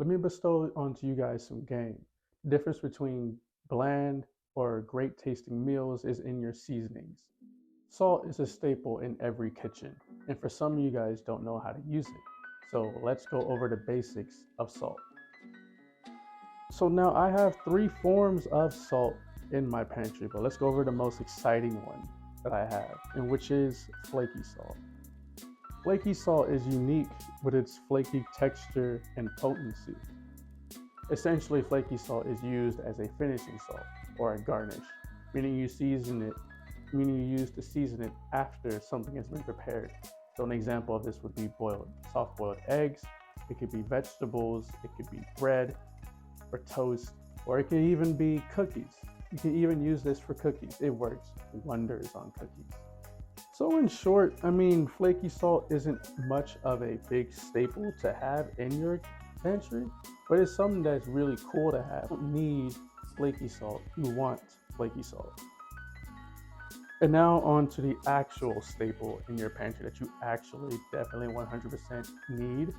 Let me bestow onto you guys some game. The difference between bland or great tasting meals is in your seasonings. Salt is a staple in every kitchen, and for some of you guys don't know how to use it. So let's go over the basics of salt. So now I have three forms of salt in my pantry, but let's go over the most exciting one that I have, and which is flaky salt. Flaky salt is unique with its flaky texture and potency. Essentially, flaky salt is used as a finishing salt or a garnish, meaning you use to season it after something has been prepared. So an example of this would be soft boiled eggs. It could be vegetables, it could be bread or toast, or it could even be cookies. You can even use this for cookies. It works wonders on cookies. So in short, flaky salt isn't much of a big staple to have in your pantry, but it's something that's really cool to have. You don't need flaky salt, you want flaky salt. And now on to the actual staple in your pantry that you actually definitely 100% need: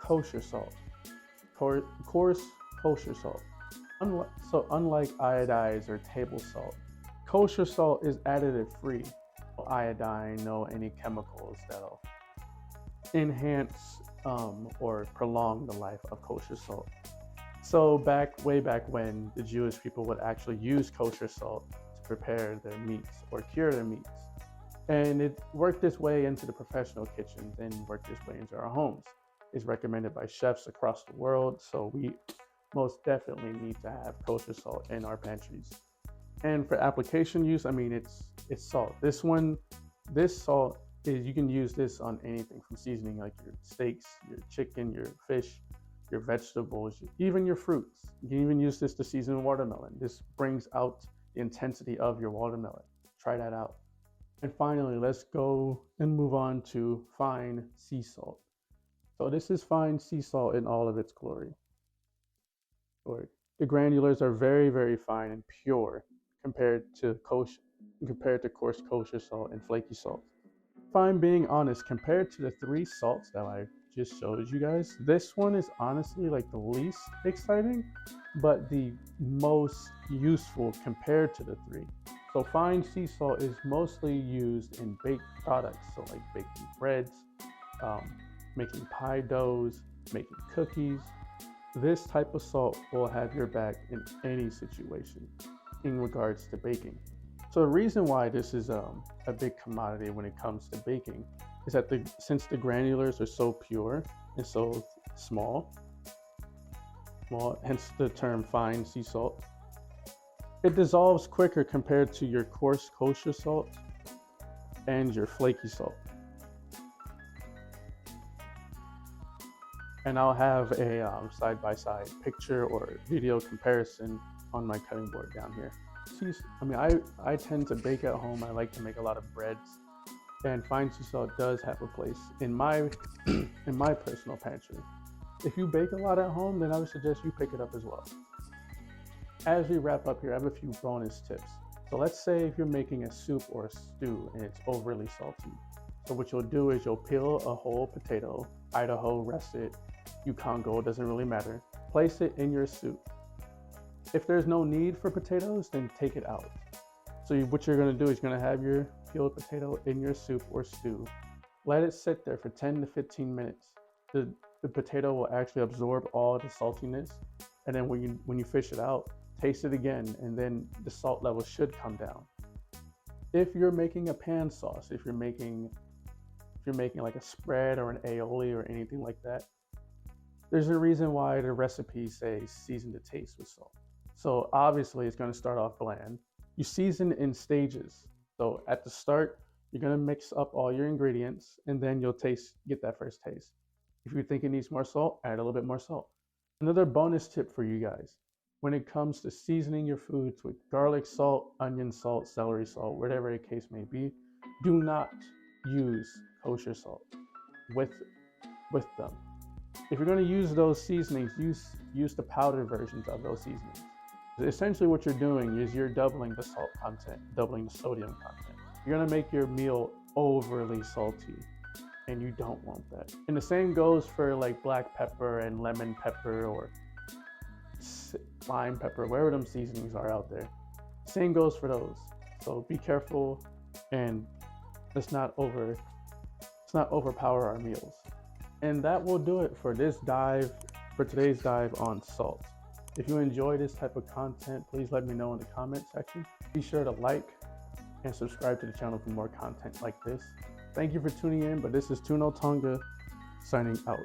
kosher salt. Coarse kosher salt. Unlike iodized or table salt, kosher salt is additive free. No iodine, no any chemicals that'll enhance or prolong the life of kosher salt. So way back when, the Jewish people would actually use kosher salt to prepare their meats or cure their meats. And it worked its way into the professional kitchens and worked its way into our homes. It's recommended by chefs across the world, so we most definitely need to have kosher salt in our pantries. And for application use, it's salt. This salt is, you can use this on anything from seasoning like your steaks, your chicken, your fish, your vegetables, even your fruits. You can even use this to season watermelon. This brings out the intensity of your watermelon. Try that out. And finally, let's go and move on to fine sea salt. So this is fine sea salt in all of its glory. The granulars are very, very fine and pure compared to coarse kosher salt and flaky salt. If I'm being honest, compared to the three salts that I just showed you guys, this one is honestly like the least exciting, but the most useful compared to the three. So fine sea salt is mostly used in baked products, so like baking breads, making pie doughs, making cookies. This type of salt will have your back in any situation in regards to baking. So the reason why this is a big commodity when it comes to baking is that since the granulars are so pure and so small, hence the term fine sea salt, it dissolves quicker compared to your coarse kosher salt and your flaky salt. And I'll have a side-by-side picture or video comparison on my cutting board down here. I tend to bake at home. I like to make a lot of breads, and fine sea salt does have a place in my in my personal pantry. If you bake a lot at home, then I would suggest you pick it up as well. As we wrap up here, I have a few bonus tips. So let's say if you're making a soup or a stew and it's overly salty. So what you'll do is you'll peel a whole potato, Idaho, russet, Congo, doesn't really matter. Place it in your soup. If there's no need for potatoes, then take it out. So what you're going to do is you're going to have your peeled potato in your soup or stew. Let it sit there for 10 to 15 minutes. The potato will actually absorb all the saltiness, and then when you fish it out, taste it again, and then the salt level should come down. If you're making a pan sauce, if you're making like a spread or an aioli or anything like that, there's a reason why the recipes say season to taste with salt. So obviously it's going to start off bland. You season in stages. So at the start, you're going to mix up all your ingredients, and then you'll get that first taste. If you think it needs more salt, add a little bit more salt. Another bonus tip for you guys: when it comes to seasoning your foods with garlic salt, onion salt, celery salt, whatever the case may be, do not use kosher salt with them. If you're going to use those seasonings, use the powdered versions of those seasonings. Essentially what you're doing is you're doubling the salt content, doubling the sodium content. You're going to make your meal overly salty. and you don't want that. And the same goes for like black pepper and lemon pepper or lime pepper, wherever them seasonings are out there. Same goes for those. So be careful and let's not overpower our meals. And that will do it for today's dive on salt. If you enjoy this type of content, please let me know in the comment section. Be sure to like and subscribe to the channel for more content like this. Thank you for tuning in, but this is Tuno Tonga signing out.